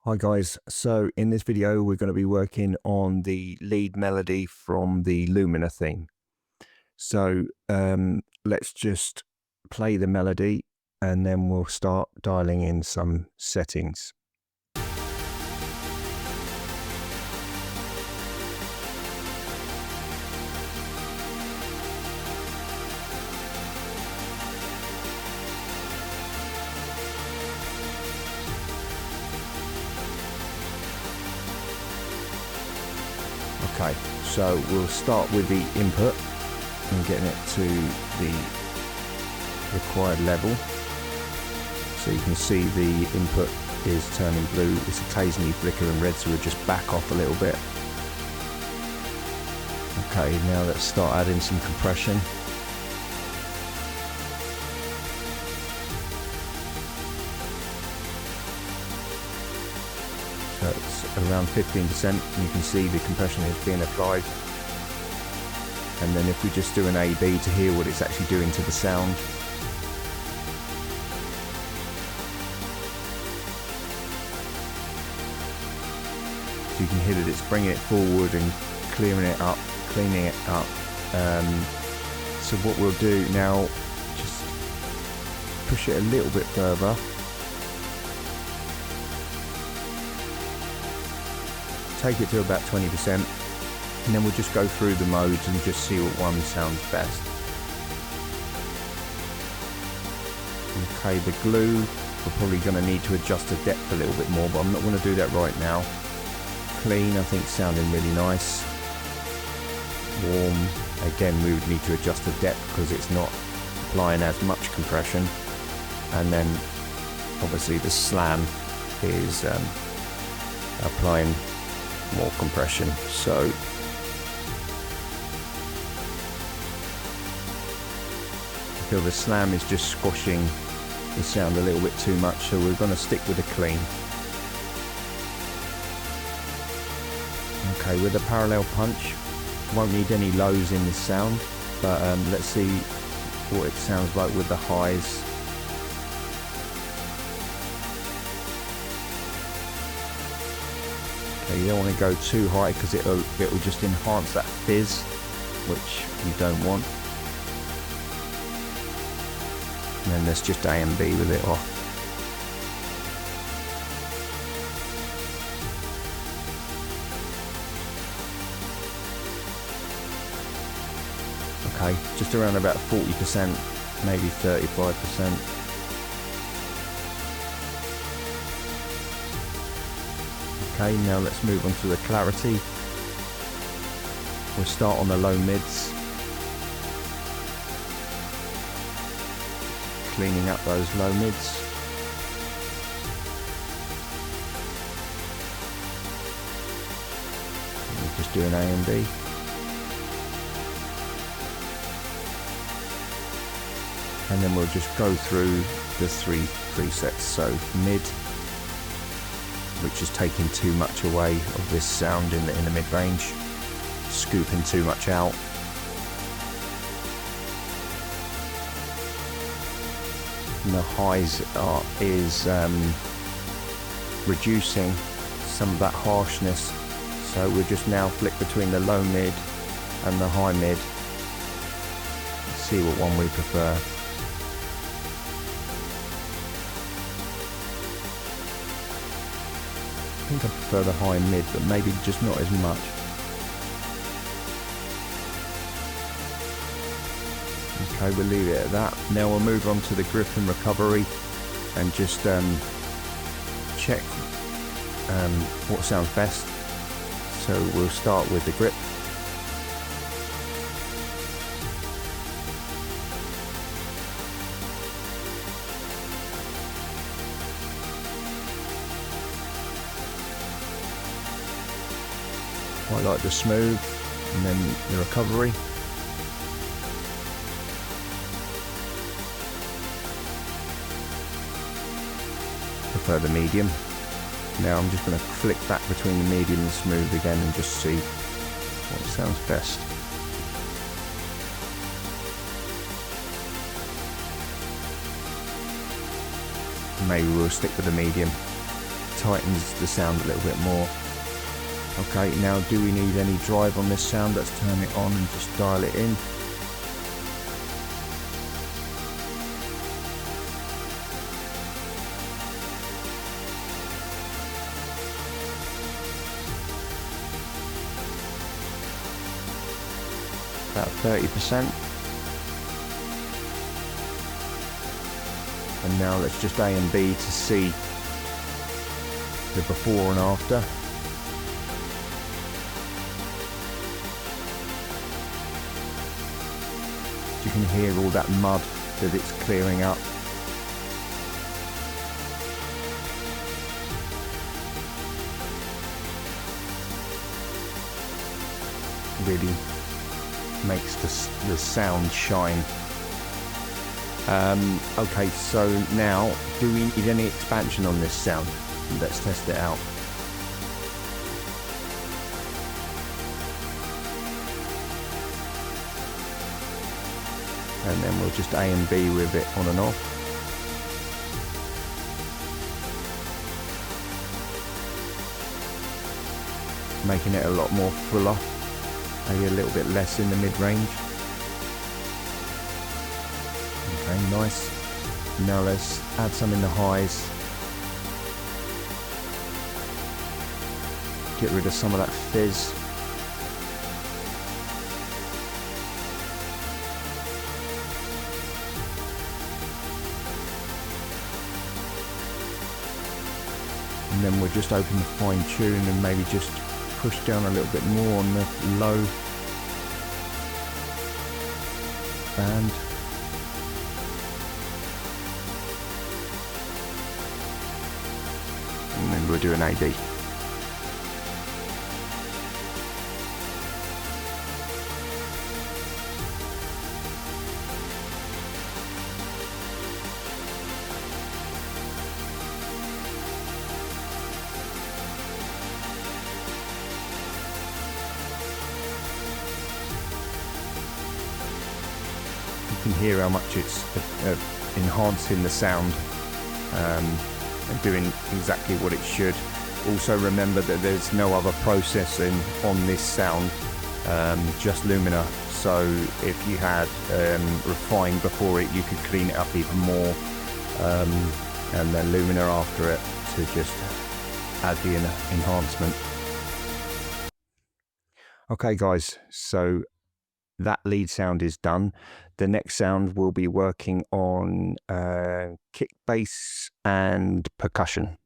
Hi guys, so in this video we're going to be working on the lead melody from the Lumina theme. So let's just play the melody and then we'll start dialing in some settings. Okay, so we'll start with the input and getting it to the required level. So you can see the input is turning blue, it's occasionally flickering red, so we'll just back off a little bit. Okay, now let's start adding some compression. So it's around 15%, and you can see the compression is being applied. And then if we just do an A/B to hear what it's actually doing to the sound. So you can hear that it's bringing it forward and clearing it up, cleaning it up. So what we'll do now, just push it a little bit further. Take it to about 20%, and then we'll just go through the modes and just see what one sounds best. Okay, the glue, we're probably going to need to adjust the depth a little bit more, but I'm not going to do that right now. Clean, I think, sounding really nice. Warm, again, we would need to adjust the depth because it's not applying as much compression. And then obviously the slam is applying more compression. So I feel the slam is just squashing the sound a little bit too much, so we're going to stick with a clean. Okay, with a parallel punch, won't need any lows in this sound, but let's see what it sounds like with the highs. Okay, you don't want to go too high because it'll just enhance that fizz, which you don't want. And then there's just A and B with it off. Okay, just around about 40%, maybe 35%. Okay, now let's move on to the clarity. We'll start on the low mids. Cleaning up those low mids. We'll just do an A and B. And then we'll just go through the three presets. So mid, which is taking too much away of this sound in the mid-range, scooping too much out. And the highs is reducing some of that harshness. So we'll just now flick between the low mid and the high mid. See what one we prefer. I think I prefer the high mid, but maybe just not as much. Okay, we'll leave it at that. Now we'll move on to the grip and recovery and just check what sounds best. So we'll start with the grip. I like the smooth and then the recovery. Prefer the medium. Now I'm just going to flick back between the medium and smooth again and just see what sounds best. Maybe we'll stick with the medium. tightens the sound a little bit more. Okay, now do we need any drive on this sound? Let's turn it on and just dial it in. About 30%. And now let's just A and B to see the before and after. You can hear all that mud that it's clearing up. Really makes the sound shine. Okay, so now, do we need any expansion on this sound? Let's test it out. And then we'll just A and B with it on and off. Making it a lot more fuller, maybe a little bit less in the mid-range. Okay, nice. Now let's add some in the highs. Get rid of some of that fizz. And then we'll just open the fine tune and maybe just push down a little bit more on the low band. And then we'll do an AD. You can hear how much it's enhancing the sound and doing exactly what it should. Also remember that there's no other processing on this sound, just Lumina. So if you had refined before it, you could clean it up even more, and then Lumina after it to just add the enhancement. Okay guys, so that lead sound is done. The next sound will be working on kick, bass and percussion.